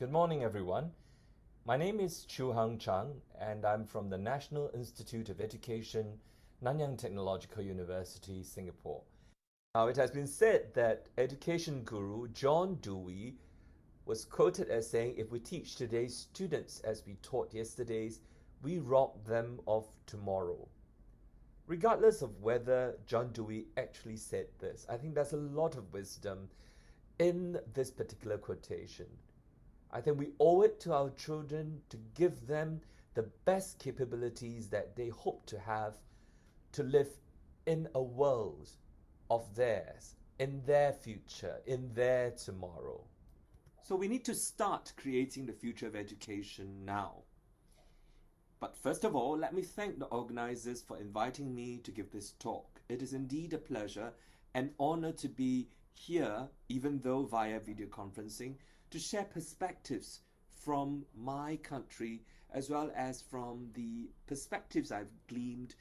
Good morning, everyone. My name is Chew Hung Chang, and I'm from the National Institute of Education, Nanyang Technological University, Singapore. Now, it has been said that education guru John Dewey was quoted as saying, if we teach today's students as we taught yesterday's, we rob them of tomorrow. Regardless of whether John Dewey actually said this, I think there's a lot of wisdom in this particular quotation. I think we owe it to our children to give them the best capabilities that they hope to have to live in a world of theirs, in their future, in their tomorrow. So we need to start creating the future of education now. But first of all, let me thank the organizers for inviting me to give this talk. It is indeed a pleasure and honor to be here, even though via video conferencing, to share perspectives from my country as well as from the perspectives I've gleaned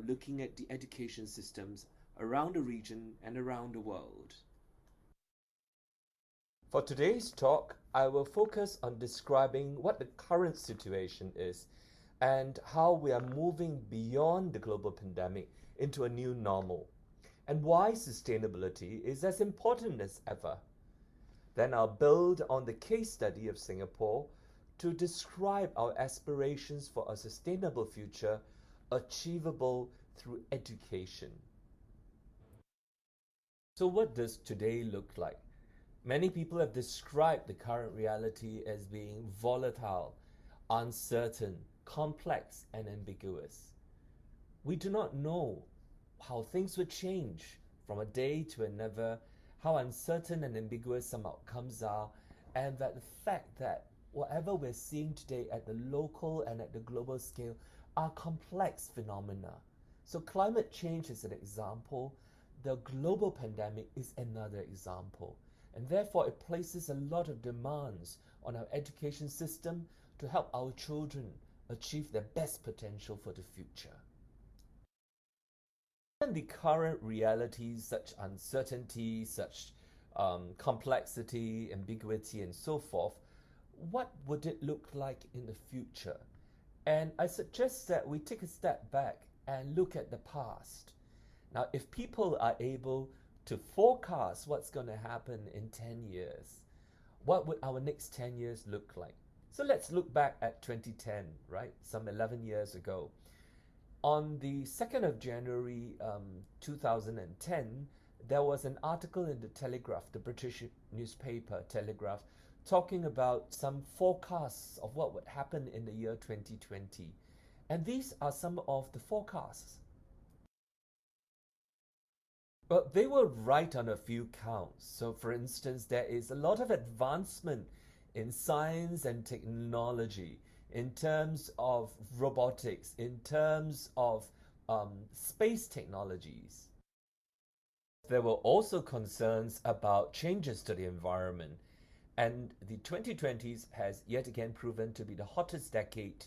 looking at the education systems around the region and around the world. For today's talk, I will focus on describing what the current situation is and how we are moving beyond the global pandemic into a new normal, and why sustainability is as important as ever. Then I'll build on the case study of Singapore to describe our aspirations for a sustainable future achievable through education. So what does today look like? Many people have described the current reality as being volatile, uncertain, complex, and ambiguous. We do not know how things would change from a day to another, how uncertain and ambiguous some outcomes are, and that the fact that whatever we're seeing today at the local and at the global scale are complex phenomena. So climate change is an example, the global pandemic is another example, and therefore it places a lot of demands on our education system to help our children achieve their best potential for the future. Given the current realities, such uncertainty, such complexity, ambiguity, and so forth, what would it look like in the future? And I suggest that we take a step back and look at the past. Now, if people are able to forecast what's going to happen in 10 years, what would our next 10 years look like? So let's look back at 2010, right? Some 11 years ago. On the 2nd of January 2010, there was an article in the Telegraph, the British newspaper Telegraph, talking about some forecasts of what would happen in the year 2020. And these are some of the forecasts. But they were right on a few counts. So for instance, there is a lot of advancement in science and technology, in terms of robotics, in terms of space technologies. There were also concerns about changes to the environment, and the 2020s has yet again proven to be the hottest decade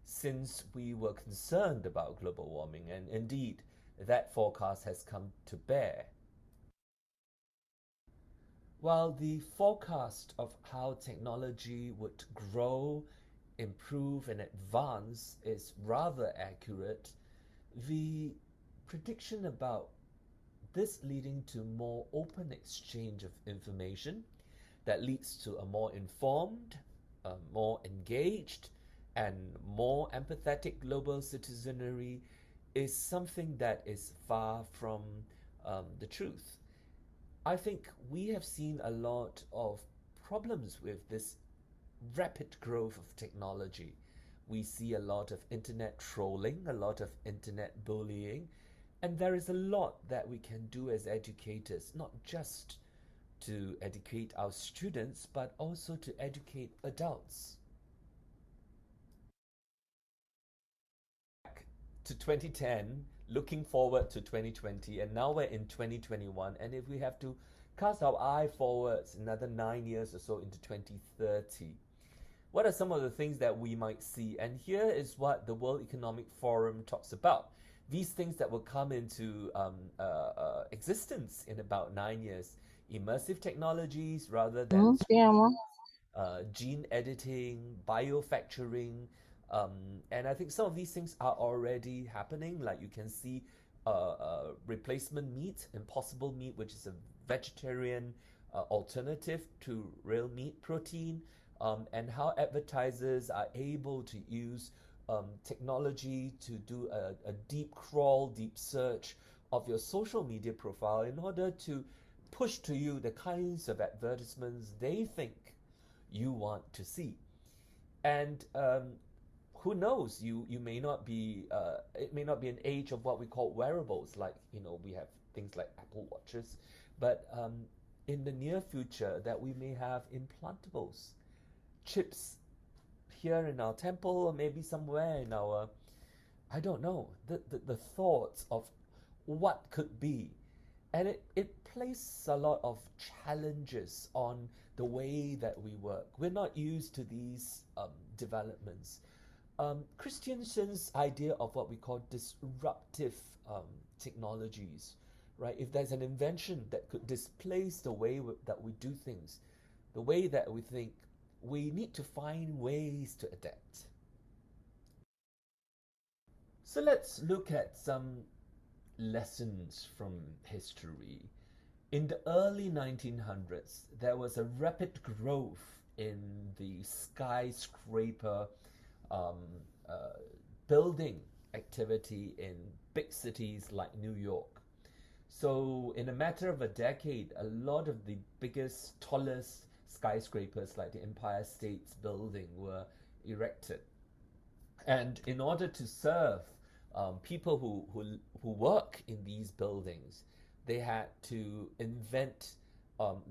since we were concerned about global warming, and indeed, that forecast has come to bear. While the forecast of how technology would grow, improve, and advance is rather accurate, the prediction about this leading to more open exchange of information that leads to a more informed, more engaged, and more empathetic global citizenry is something that is far from the truth. I think we have seen a lot of problems with this rapid growth of technology. We see a lot of internet trolling, a lot of internet bullying, and there is a lot that we can do as educators, not just to educate our students, but also to educate adults. Back to 2010, looking forward to 2020, and now we're in 2021, and if we have to cast our eye forwards another 9 years or so into 2030, what are some of the things that we might see? And here is what the World Economic Forum talks about. These things that will come into existence in about 9 years. Immersive technologies rather than gene editing, biofactoring, and I think some of these things are already happening. Like you can see replacement meat, impossible meat, which is a vegetarian alternative to real meat protein, and how advertisers are able to use technology to do a deep crawl, deep search of your social media profile in order to push to you the kinds of advertisements they think you want to see. And who knows? You may not be. It may not be an age of what we call wearables, like we have things like Apple Watches, but in the near future, that we may have implantables, chips here in our temple, or maybe somewhere in our, I don't know, the thoughts of what could be. And it places a lot of challenges on the way that we work. We're not used to these developments. Christensen's idea of what we call disruptive technologies, right? If there's an invention that could displace the way that we do things, the way that we think, we need to find ways to adapt. So let's look at some lessons from history. In the early 1900s, there was a rapid growth in the skyscraper um, uh, building activity in big cities like New York. So, in a matter of a decade, a lot of the biggest, tallest skyscrapers like the Empire State Building were erected. And in order to serve people who work in these buildings, they had to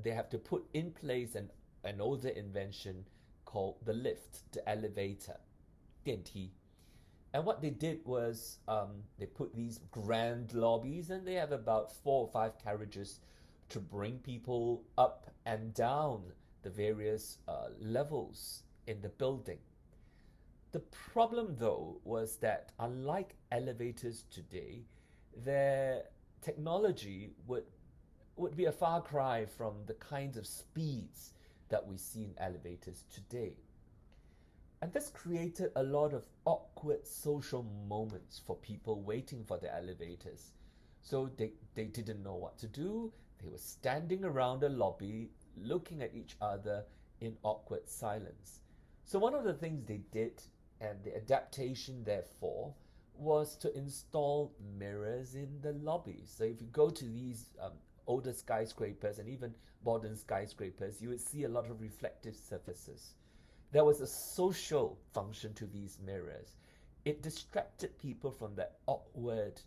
they have to put in place an older invention called the lift, the elevator, 电梯. And what they did was they put these grand lobbies, and they have about 4 or 5 carriages to bring people up and down the various levels in the building. The problem, though, was that unlike elevators today, their technology would be a far cry from the kinds of speeds that we see in elevators today. And this created a lot of awkward social moments for people waiting for the elevators. So they didn't know what to do. They were standing around the lobby, looking at each other in awkward silence. So one of the things they did, and the adaptation therefore, was to install mirrors in the lobby. So if you go to these older skyscrapers and even modern skyscrapers, you would see a lot of reflective surfaces. There was a social function to these mirrors. It distracted people from that awkward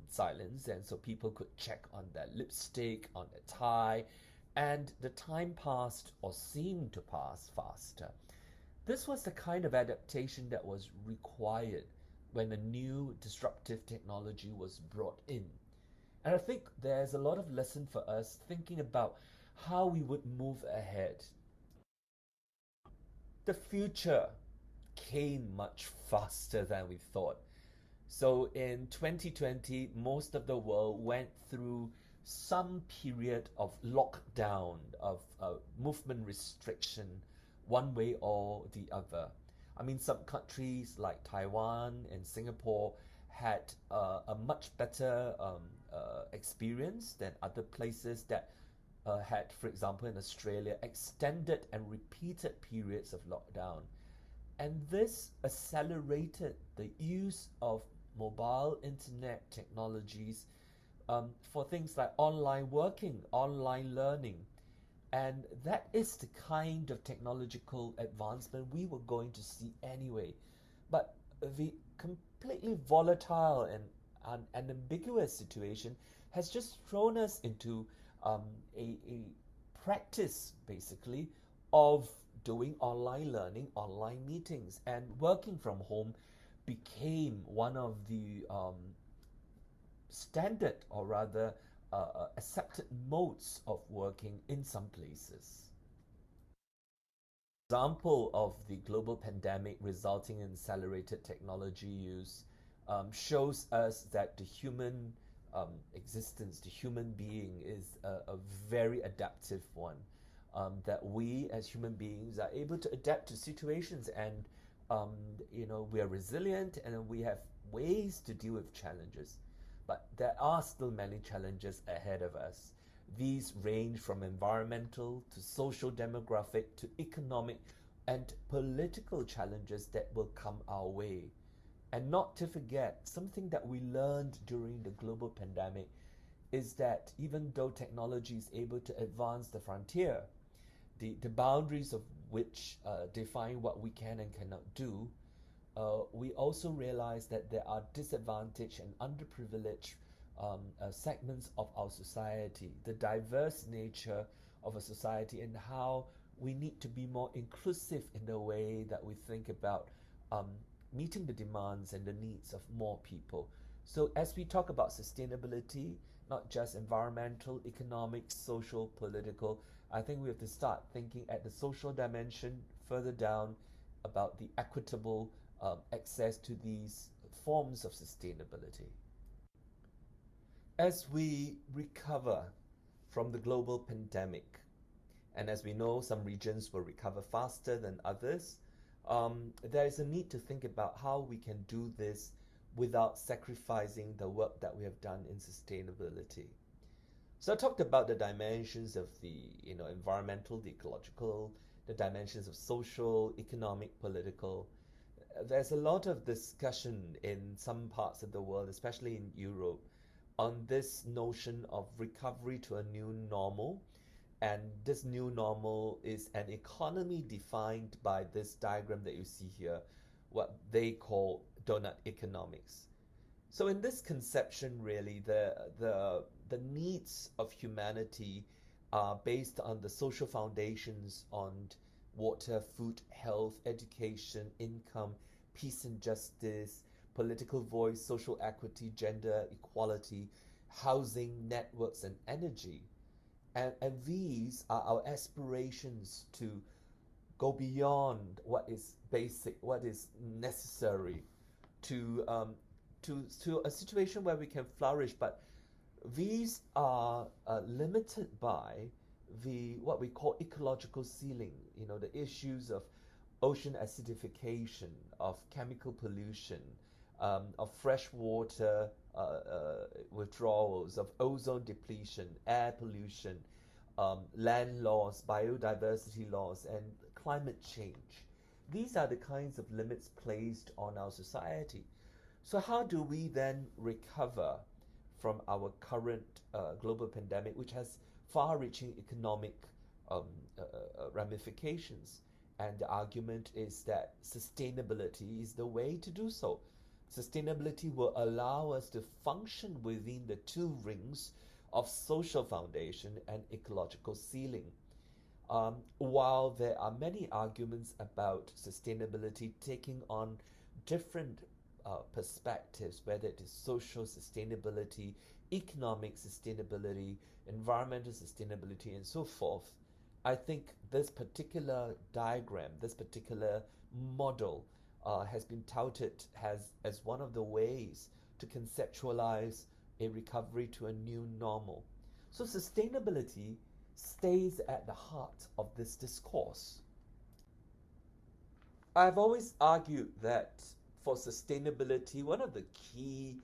silence, and so people could check on their lipstick, on their tie, and the time passed or seemed to pass faster. This was the kind of adaptation that was required when a new disruptive technology was brought in. And I think there's a lot of lesson for us thinking about how we would move ahead. The future came much faster than we thought. So in 2020, most of the world went through some period of lockdown, of movement restriction, one way or the other. I mean, some countries like Taiwan and Singapore had a much better experience than other places that had, for example, in Australia, extended and repeated periods of lockdown. And this accelerated the use of mobile internet technologies for things like online working, online learning. And that is the kind of technological advancement we were going to see anyway. But the completely volatile and ambiguous situation has just thrown us into a practice, basically, of doing online learning, online meetings, and working from home became one of the standard, or rather accepted modes of working in some places. Example of the global pandemic resulting in accelerated technology use shows us that the human existence, the human being, is a very adaptive one. that we as human beings are able to adapt to situations, and um, we are resilient and we have ways to deal with challenges. But there are still many challenges ahead of us. These range from environmental to social demographic to economic and political challenges that will come our way. And not to forget, something that we learned during the global pandemic is that even though technology is able to advance the frontier, the boundaries of which define what we can and cannot do, we also realize that there are disadvantaged and underprivileged segments of our society, the diverse nature of a society, and how we need to be more inclusive in the way that we think about um, meeting the demands and the needs of more people. So, as we talk about sustainability, not just environmental, economic, social, political, I think we have to start thinking at the social dimension further down about the equitable access to these forms of sustainability. As we recover from the global pandemic, and as we know, some regions will recover faster than others, there is a need to think about how we can do this without sacrificing the work that we have done in sustainability. So I talked about the dimensions of the environmental, the ecological, the dimensions of social, economic, political. There's a lot of discussion in some parts of the world, especially in Europe, on this notion of recovery to a new normal. And this new normal is an economy defined by this diagram that you see here, what they call donut economics. So in this conception, really, the needs of humanity are based on the social foundations on water, food, health, education, income, peace and justice, political voice, social equity, gender equality, housing, networks, and energy. And these are our aspirations to go beyond what is basic, what is necessary to a situation where we can flourish. But these are limited by the what we call ecological ceiling. The issues of ocean acidification, of chemical pollution, of freshwater withdrawals, of ozone depletion, air pollution, land loss, biodiversity loss, and climate change. These are the kinds of limits placed on our society. So, how do we then recover from our current global pandemic, which has far reaching economic um, ramifications? And the argument is that sustainability is the way to do so. Sustainability will allow us to function within the two rings of social foundation and ecological ceiling. While there are many arguments about sustainability taking on different perspectives, whether it is social sustainability, economic sustainability, environmental sustainability, and so forth, I think this particular diagram, this particular model, has been touted as one of the ways to conceptualize a recovery to a new normal. So sustainability stays at the heart of this discourse. I've always argued that for sustainability, one of the key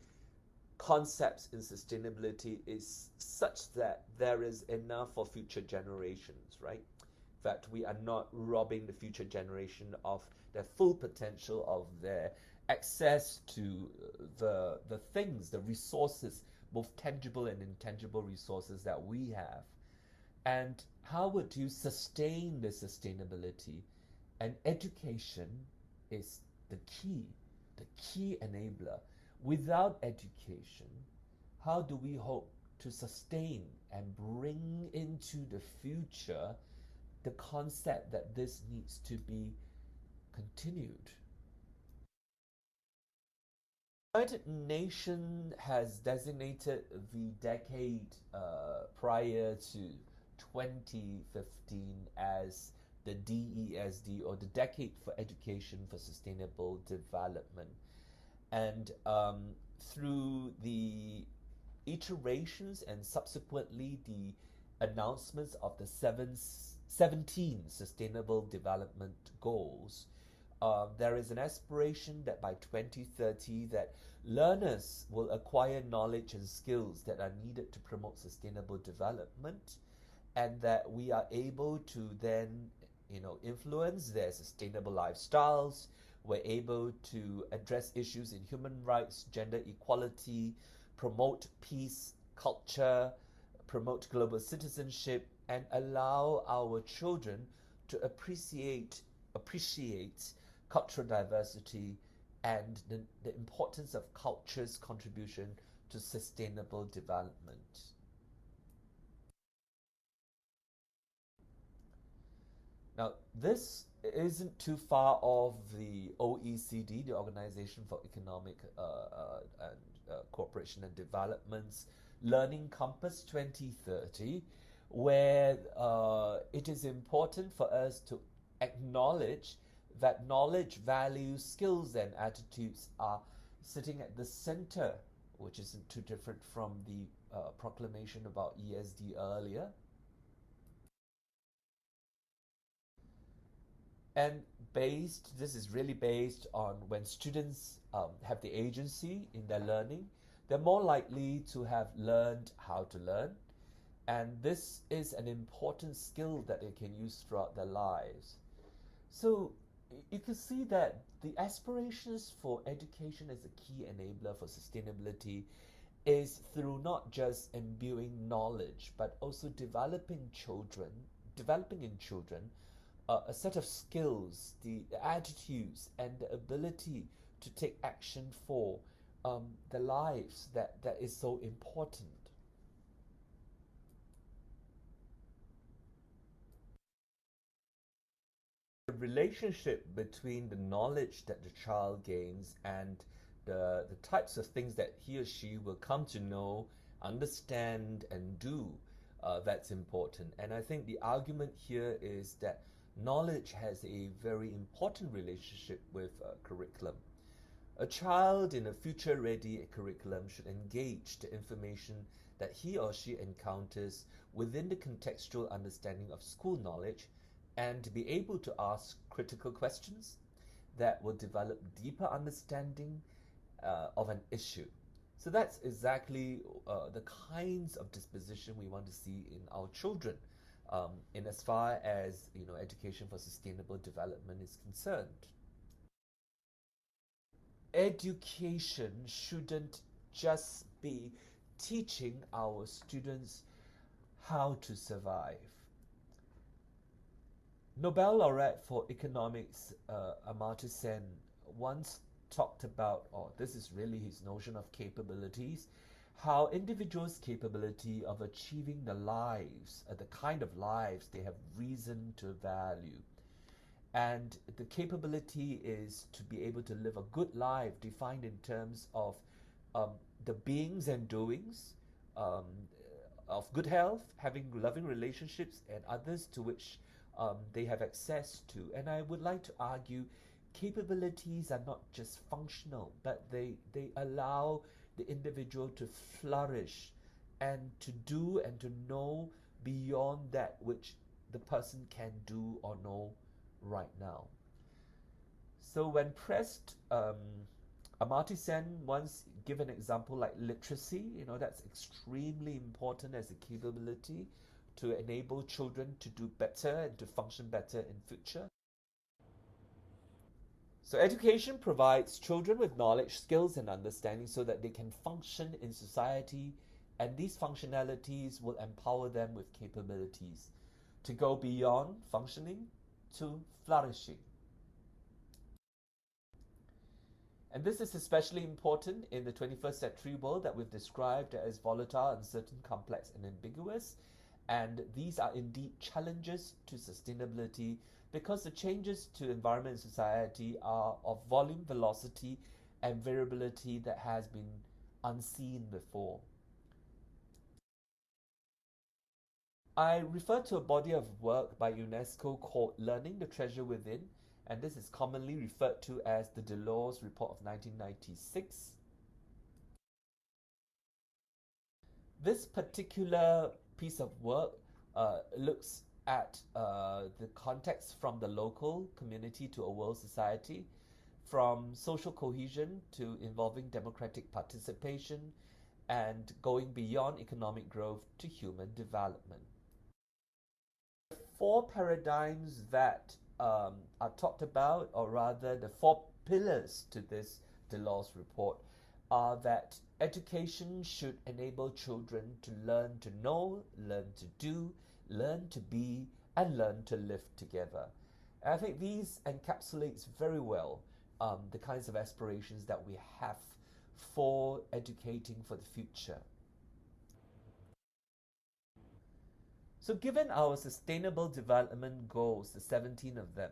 concepts in sustainability is such that there is enough for future generations, right? In fact, we are not robbing the future generation of their full potential, of their access to the things, the resources, both tangible and intangible resources that we have. And how would you sustain the sustainability? And education is the key enabler. Without education, how do we hope to sustain and bring into the future the concept that this needs to be continued? The United Nations has designated the decade prior to 2015 as the DESD, or the Decade for Education for Sustainable Development. And through the iterations and subsequently the announcements of the seventh 17 Sustainable Development Goals, there is an aspiration that by 2030 that learners will acquire knowledge and skills that are needed to promote sustainable development, and that we are able to then influence their sustainable lifestyles. We're able to address issues in human rights, gender equality, promote peace, culture, promote global citizenship, and allow our children to appreciate cultural diversity and the importance of culture's contribution to sustainable development. Now, this isn't too far off the OECD, the Organization for Economic and Cooperation and Development's Learning Compass 2030, where it is important for us to acknowledge that knowledge, values, skills, and attitudes are sitting at the center, which isn't too different from the proclamation about ESD earlier. And this is really based on when students have the agency in their learning, they're more likely to have learned how to learn. And this is an important skill that they can use throughout their lives. So you can see that the aspirations for education as a key enabler for sustainability is through not just imbuing knowledge, but also developing in children a set of skills, the attitudes, and the ability to take action for the lives that is so important. The relationship between the knowledge that the child gains and the types of things that he or she will come to know, understand, and do, that's important. And I think the argument here is that knowledge has a very important relationship with curriculum. A child in a future-ready curriculum should engage the information that he or she encounters within the contextual understanding of school knowledge and to be able to ask critical questions that will develop deeper understanding of an issue. So that's exactly the kinds of disposition we want to see in our children, in as far as education for sustainable development is concerned. Education shouldn't just be teaching our students how to survive. Nobel laureate for economics Amartya Sen once talked about, or this is really his notion of capabilities, how individuals' capability of achieving the lives, the kind of lives they have reason to value. And the capability is to be able to live a good life defined in terms of the beings and doings, um, of good health, having loving relationships, and others to which they have access to. And I would like to argue capabilities are not just functional, but they allow the individual to flourish and to do and to know beyond that which the person can do or know right now. So when pressed, Amartya Sen once give an example like literacy. That's extremely important as a capability to enable children to do better and to function better in future. So education provides children with knowledge, skills, and understanding so that they can function in society, and these functionalities will empower them with capabilities to go beyond functioning to flourishing. And this is especially important in the 21st century world that we've described as volatile, uncertain, complex, and ambiguous. And these are indeed challenges to sustainability because the changes to environment and society are of volume, velocity, and variability that has been unseen before. I refer to a body of work by UNESCO called Learning the Treasure Within, and this is commonly referred to as the Delors Report of 1996. This particular piece of work looks at the context from the local community to a world society, from social cohesion to involving democratic participation, and going beyond economic growth to human development. The four paradigms that are talked about, or rather the four pillars to this Delors report, are that education should enable children to learn to know, learn to do, learn to be, and learn to live together. And I think these encapsulates very well the kinds of aspirations that we have for educating for the future. So given our sustainable development goals, the 17 of them,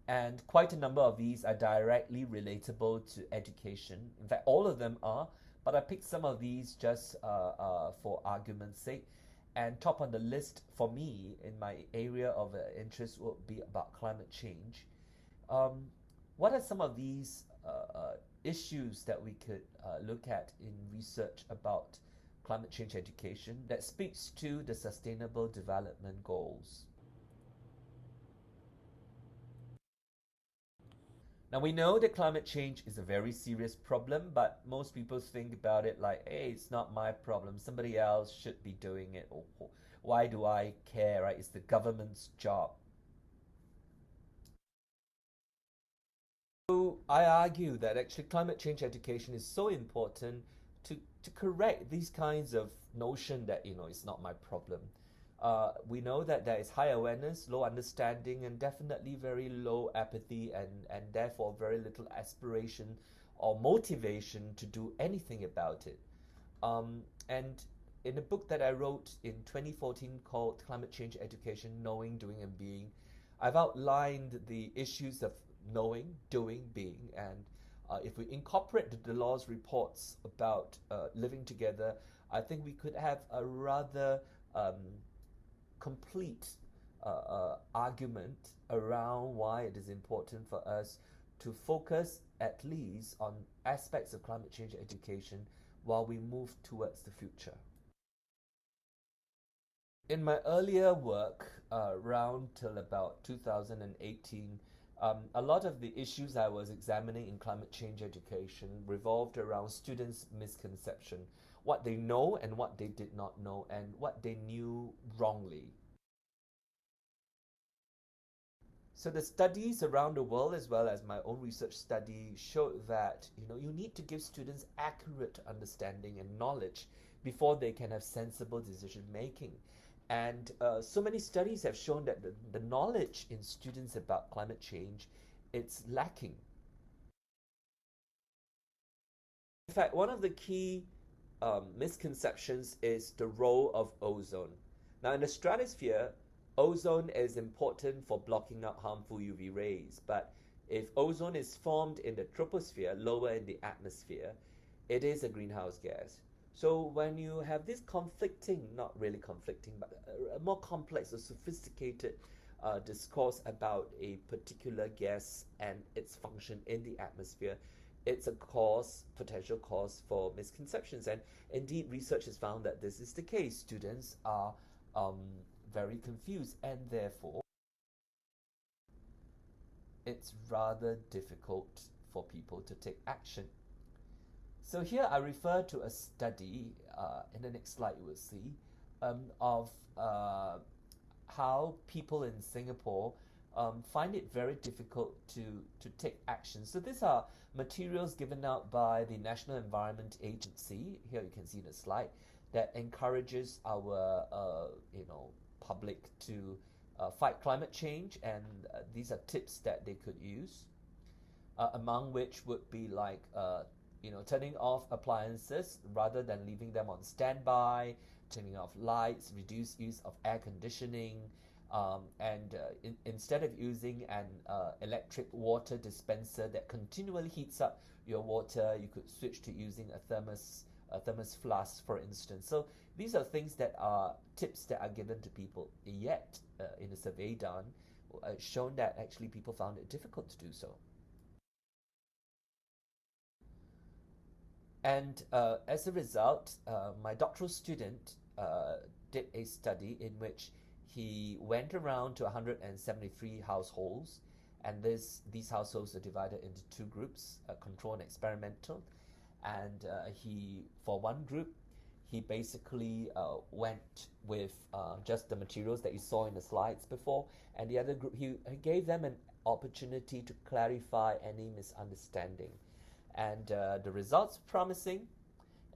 and quite a number of these are directly relatable to education. In fact, all of them are, but I picked some of these just for argument's sake. And top on the list for me in my area of interest would be about climate change. Um, what are some of these issues that we could look at in research about climate change education that speaks to the Sustainable Development Goals? Now we know that climate change is a very serious problem, but most people think about it like, hey, it's not my problem. Somebody else should be doing it. Or why do I care, right? It's the government's job. So I argue that actually climate change education is so important to correct these kinds of notion that, it's not my problem. We know that there is high awareness, low understanding, and definitely very low apathy, and therefore very little aspiration or motivation to do anything about it. And in a book that I wrote in 2014 called Climate Change Education, Knowing, Doing, and Being, I've outlined the issues of knowing, doing, being, and if we incorporate the Delors reports about living together, I think we could have a rather complete argument around why it is important for us to focus at least on aspects of climate change education while we move towards the future. In my earlier work, around till about 2018, a lot of the issues I was examining in climate change education revolved around students' misconception, what they know and what they did not know, and what they knew wrongly. So the studies around the world, as well as my own research study, showed that you need to give students accurate understanding and knowledge before they can have sensible decision making. And so many studies have shown that the knowledge in students about climate change, it's lacking. In fact, one of the key misconceptions is the role of ozone. Now, in the stratosphere, ozone is important for blocking out harmful UV rays, but if ozone is formed in the troposphere, lower in the atmosphere, it is a greenhouse gas. So when you have this conflicting, not really conflicting, but a more complex or sophisticated discourse about a particular gas and its function in the atmosphere, it's a potential cause for misconceptions. And indeed, research has found that this is the case. Students are very confused, and therefore it's rather difficult for people to take action. So here I refer to a study, in the next slide you will see, of how people in Singapore find it very difficult to take action. So these are materials given out by the National Environment Agency, here you can see the slide, that encourages our public to fight climate change, and these are tips that they could use, among which would be like turning off appliances rather than leaving them on standby, turning off lights, reduce use of air conditioning, and instead of using an electric water dispenser that continually heats up your water, you could switch to using a thermos flask, for instance. So these are things that are tips that are given to people. Yet, in a survey done, shown that actually people found it difficult to do so. And as a result, my doctoral student did a study in which he went around to 173 households, and these households are divided into two groups, control and experimental. And for one group, he basically went with just the materials that you saw in the slides before, and the other group, he gave them an opportunity to clarify any misunderstanding. And the results are promising.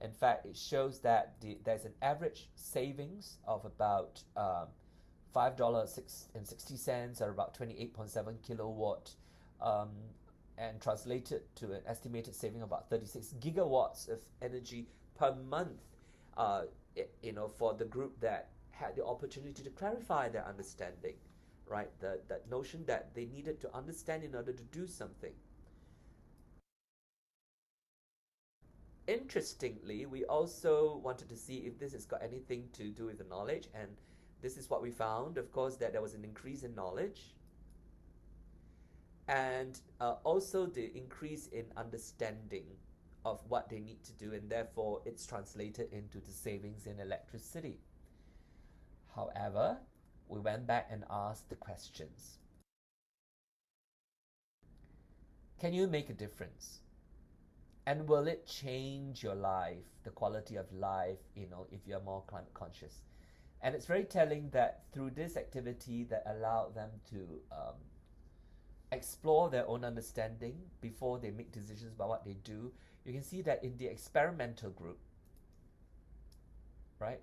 In fact, it shows that there's an average savings of about $5.60, or about 28.7 kilowatt, and translated to an estimated saving of about 36 gigawatts of energy per month, for the group that had the opportunity to clarify their understanding, right? That notion that they needed to understand in order to do something. Interestingly, we also wanted to see if this has got anything to do with the knowledge, and this is what we found, of course, that there was an increase in knowledge, and also the increase in understanding of what they need to do, and therefore it's translated into the savings in electricity. However, we went back and asked the questions. Can you make a difference? And will it change your life, the quality of life, if you're more climate conscious? And it's very telling that through this activity that allowed them to explore their own understanding before they make decisions about what they do, you can see that in the experimental group, right,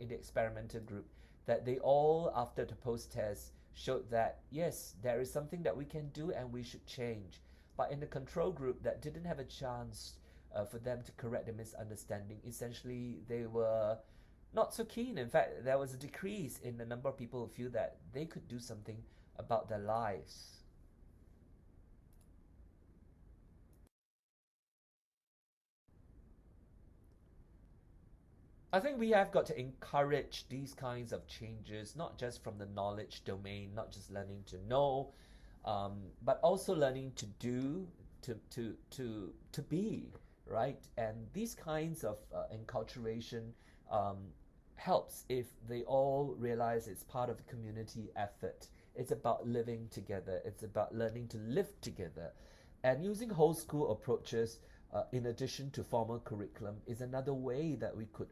that they all, after the post-test, showed that, yes, there is something that we can do and we should change. But in the control group that didn't have a chance for them to correct the misunderstanding, essentially they were not so keen. In fact, there was a decrease in the number of people who feel that they could do something about their lives. I think we have got to encourage these kinds of changes, not just from the knowledge domain, not just learning to know, but also learning to do, to be, right? And these kinds of enculturation helps if they all realize it's part of a community effort. It's about living together. It's about learning to live together. And using whole school approaches in addition to formal curriculum is another way that we could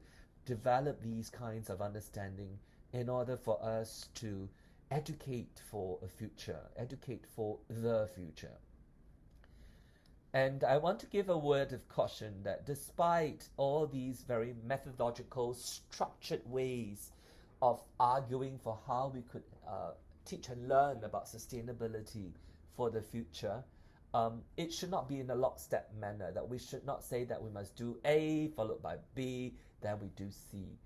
develop these kinds of understanding in order for us to educate for a future, educate for the future. And I want to give a word of caution that despite all these very methodological, structured ways of arguing for how we could teach and learn about sustainability for the future, it should not be in a lockstep manner, that we should not say that we must do A followed by B, then we do C.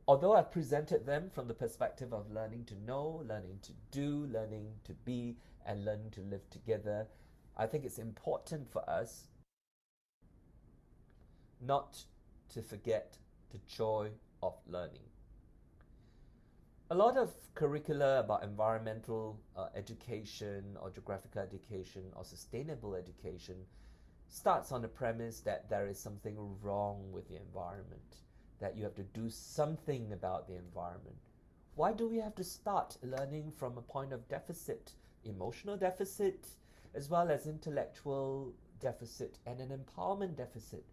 Although I've presented them from the perspective of learning to know, learning to do, learning to be, and learning to live together, I think it's important for us not to forget the joy of learning. A lot of curricula about environmental education or geographical education or sustainable education starts on the premise that there is something wrong with the environment, that you have to do something about the environment. Why do we have to start learning from a point of deficit, emotional deficit, as well as intellectual deficit and an empowerment deficit?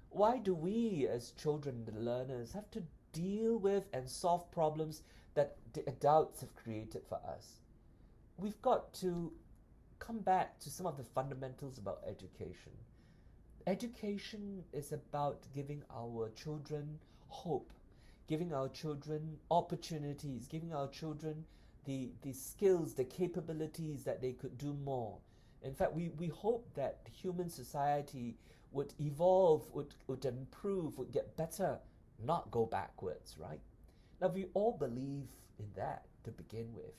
Why do we as children, the learners, have to deal with and solve problems that the adults have created for us? We've got to come back to some of the fundamentals about education. Education is about giving our children hope, giving our children opportunities, giving our children the skills, the capabilities that they could do more. In fact, we hope that human society would evolve, would improve, would get better, not go backwards, right? Now, we all believe in that to begin with.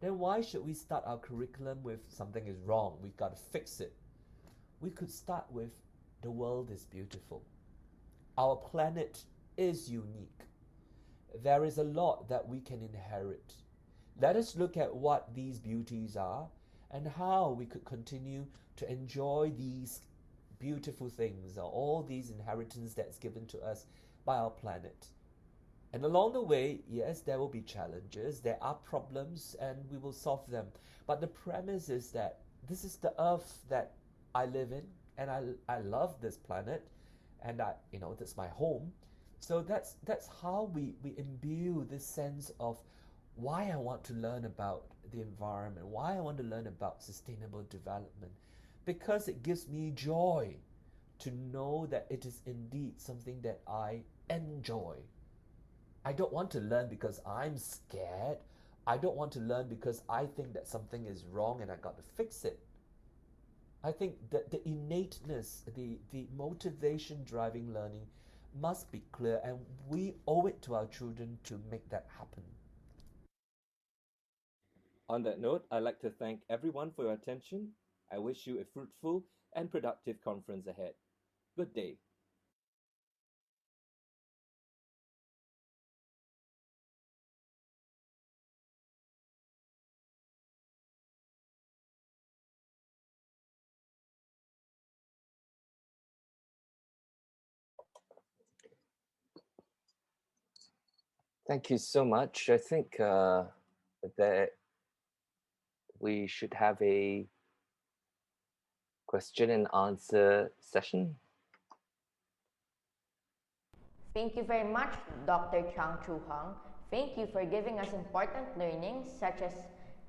Then why should we start our curriculum with something is wrong, we've got to fix it? We could start with the world is beautiful. Our planet is unique. There is a lot that we can inherit. Let us look at what these beauties are and how we could continue to enjoy these beautiful things, or all these inheritance that's given to us by our planet. And along the way, yes, there will be challenges, there are problems, and we will solve them. But the premise is that this is the earth that I live in, and I love this planet, and that's my home. So that's how we imbue this sense of why I want to learn about the environment, why I want to learn about sustainable development, because it gives me joy to know that it is indeed something that I enjoy. I don't want to learn because I'm scared. I don't want to learn because I think that something is wrong and I got to fix it. I think that the innateness, the motivation driving learning must be clear, and we owe it to our children to make that happen. On that note, I'd like to thank everyone for your attention. I wish you a fruitful and productive conference ahead. Good day. Thank you so much. I think that we should have a question and answer session. Thank you very much, Dr. Chang Chew Hung. Thank you for giving us important learnings such as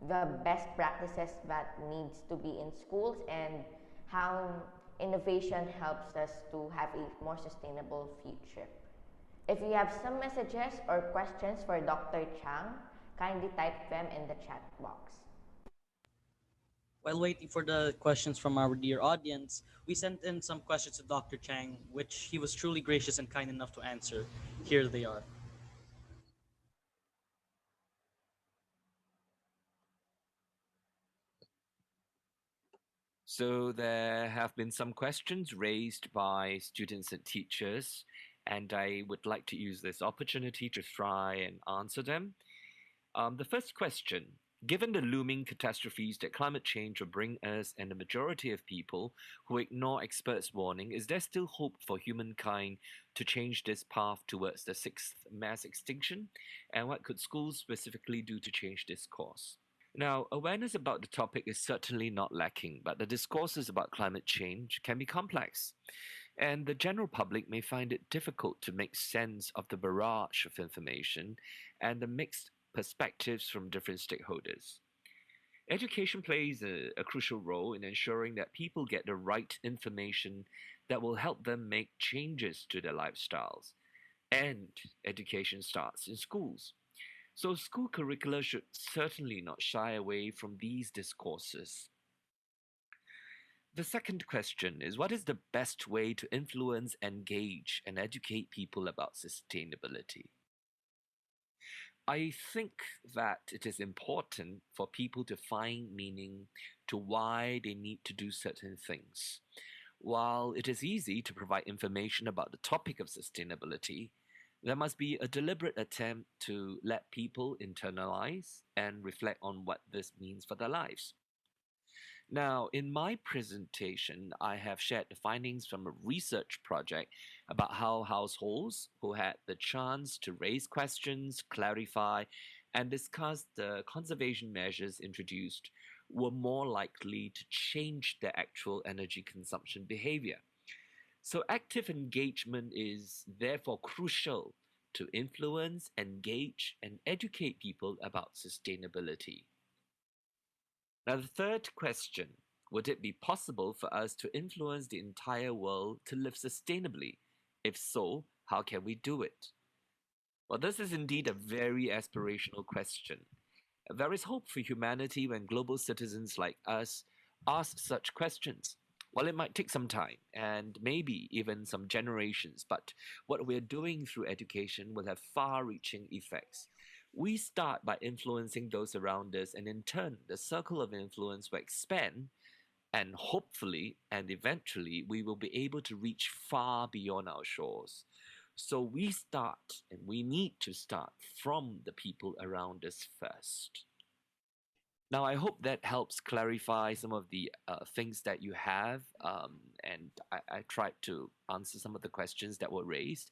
the best practices that needs to be in schools and how innovation helps us to have a more sustainable future. If you have some messages or questions for Dr. Chang, kindly type them in the chat box. While waiting for the questions from our dear audience, we sent in some questions to Dr. Chang, which he was truly gracious and kind enough to answer. Here they are. So there have been some questions raised by students and teachers, and I would like to use this opportunity to try and answer them. The first question: given the looming catastrophes that climate change will bring us and the majority of people who ignore experts' warning, is there still hope for humankind to change this path towards the sixth mass extinction? And what could schools specifically do to change this course? Now, awareness about the topic is certainly not lacking, but the discourses about climate change can be complex, and the general public may find it difficult to make sense of the barrage of information and the mixed perspectives from different stakeholders. Education plays a crucial role in ensuring that people get the right information that will help them make changes to their lifestyles. And education starts in schools. So, school curricula should certainly not shy away from these discourses. The second question is: what is the best way to influence, engage, and educate people about sustainability? I think that it is important for people to find meaning to why they need to do certain things. While it is easy to provide information about the topic of sustainability, there must be a deliberate attempt to let people internalize and reflect on what this means for their lives. Now, in my presentation, I have shared the findings from a research project about how households who had the chance to raise questions, clarify, and discuss the conservation measures introduced were more likely to change their actual energy consumption behavior. So, active engagement is therefore crucial to influence, engage, and educate people about sustainability. Now, the third question: would it be possible for us to influence the entire world to live sustainably? If so, how can we do it? Well, this is indeed a very aspirational question. There is hope for humanity when global citizens like us ask such questions. Well, it might take some time and maybe even some generations, but what we're doing through education will have far reaching effects. We start by influencing those around us, and in turn, the circle of influence will expand, and hopefully and eventually, we will be able to reach far beyond our shores. So we start, and we need to start from the people around us first. Now, I hope that helps clarify some of the things that you have, and I tried to answer some of the questions that were raised.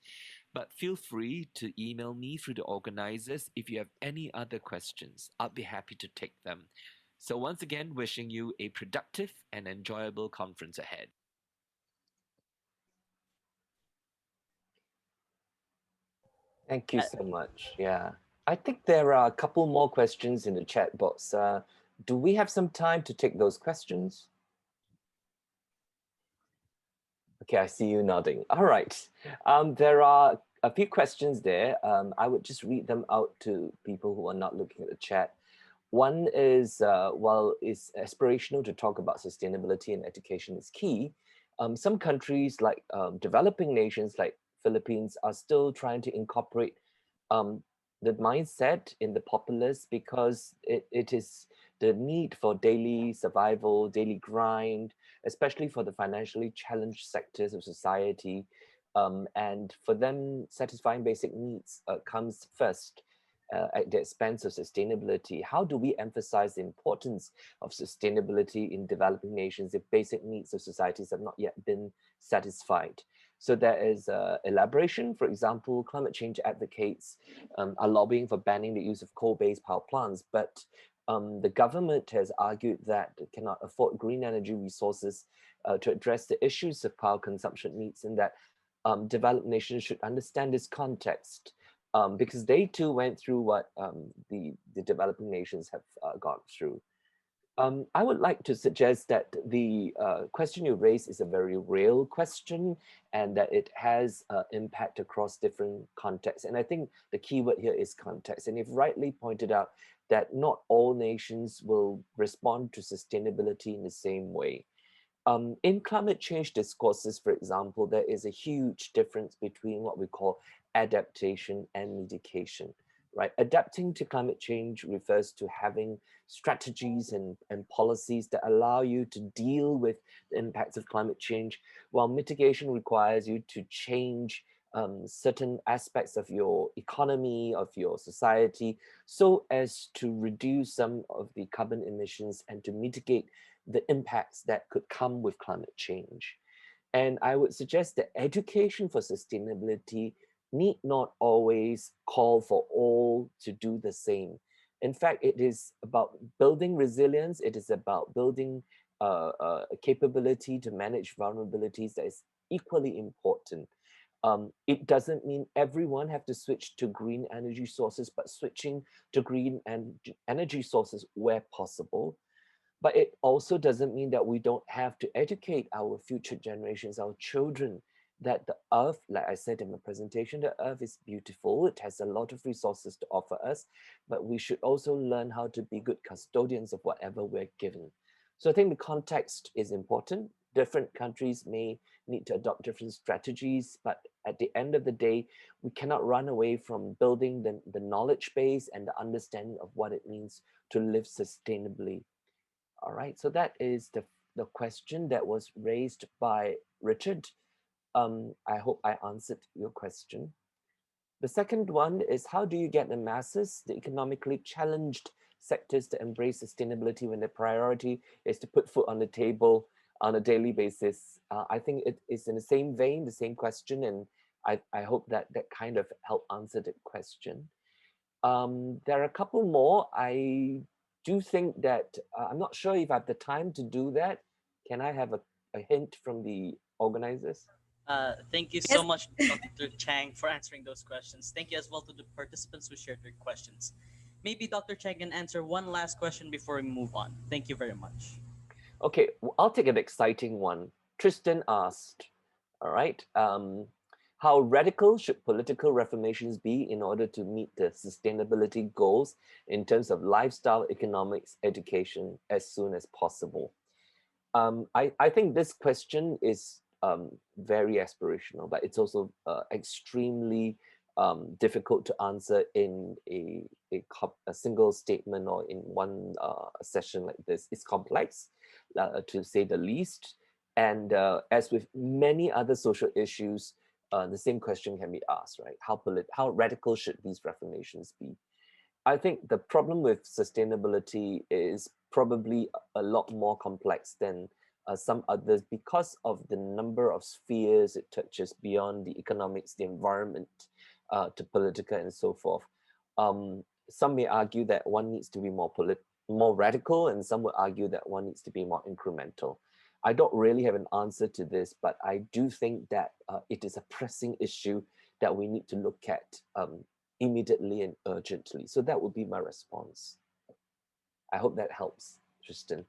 But feel free to email me through the organizers if you have any other questions. I'll be happy to take them. So once again, wishing you a productive and enjoyable conference ahead. Thank you so much. Yeah. I think there are a couple more questions in the chat box. Do we have some time to take those questions? Okay, I see you nodding. All right. There are a few questions there. I would just read them out to people who are not looking at the chat. One is, while it's aspirational to talk about sustainability and education is key, some countries like developing nations like Philippines are still trying to incorporate um, the mindset in the populace because it is the need for daily survival, daily grind, especially for the financially challenged sectors of society. And for them, satisfying basic needs comes first at the expense of sustainability. How do we emphasize the importance of sustainability in developing nations if basic needs of societies have not yet been satisfied? So there is elaboration. For example, climate change advocates are lobbying for banning the use of coal-based power plants, but the government has argued that it cannot afford green energy resources to address the issues of power consumption needs, and that developed nations should understand this context because they too went through what the developing nations have gone through. I would like to suggest that the question you raised is a very real question and that it has impact across different contexts. And I think the key word here is context. And you've rightly pointed out that not all nations will respond to sustainability in the same way. In climate change discourses, for example, there is a huge difference between what we call adaptation and mitigation, right? Adapting to climate change refers to having strategies and policies that allow you to deal with the impacts of climate change, while mitigation requires you to change certain aspects of your economy, of your society, so as to reduce some of the carbon emissions and to mitigate the impacts that could come with climate change. And I would suggest that education for sustainability need not always call for all to do the same. In fact, it is about building resilience. It is about building a capability to manage vulnerabilities that is equally important. It doesn't mean everyone have to switch to green energy sources, but switching to green and energy sources where possible. But it also doesn't mean that we don't have to educate our future generations, our children, that the earth, like I said in my presentation, the earth is beautiful. It has a lot of resources to offer us, but we should also learn how to be good custodians of whatever we're given. So I think the context is important. Different countries may need to adopt different strategies, but at the end of the day, we cannot run away from building the knowledge base and the understanding of what it means to live sustainably. All right, so that is the question that was raised by Richard. I hope I answered your question. The second one is, how do you get the masses, the economically challenged sectors, to embrace sustainability when the priority is to put food on the table on a daily basis? I think it is in the same vein, the same question, and I hope that that kind of helped answer the question. There are a couple more. I do think that I'm not sure if I have the time to do that. Can I have a hint from the organizers? Thank you so Yes. much, Dr. Chang, for answering those questions. Thank you as well to the participants who shared their questions. Maybe Dr. Chang can answer one last question before we move on. Thank you very much. Okay, I'll take an exciting one. Tristan asked, all right, how radical should political reformations be in order to meet the sustainability goals in terms of lifestyle, economics, education as soon as possible? I think this question is very aspirational, but it's also extremely difficult to answer in a single statement or in one session like this. It's complex, to say the least. And as with many other social issues, the same question can be asked, right? How radical should these reformations be? I think the problem with sustainability is probably a lot more complex than some others, because of the number of spheres it touches beyond the economics, the environment, to political and so forth. Some may argue that one needs to be more radical, and some would argue that one needs to be more incremental. I don't really have an answer to this, but I do think that it is a pressing issue that we need to look at immediately and urgently. So that would be my response. I hope that helps, Tristan.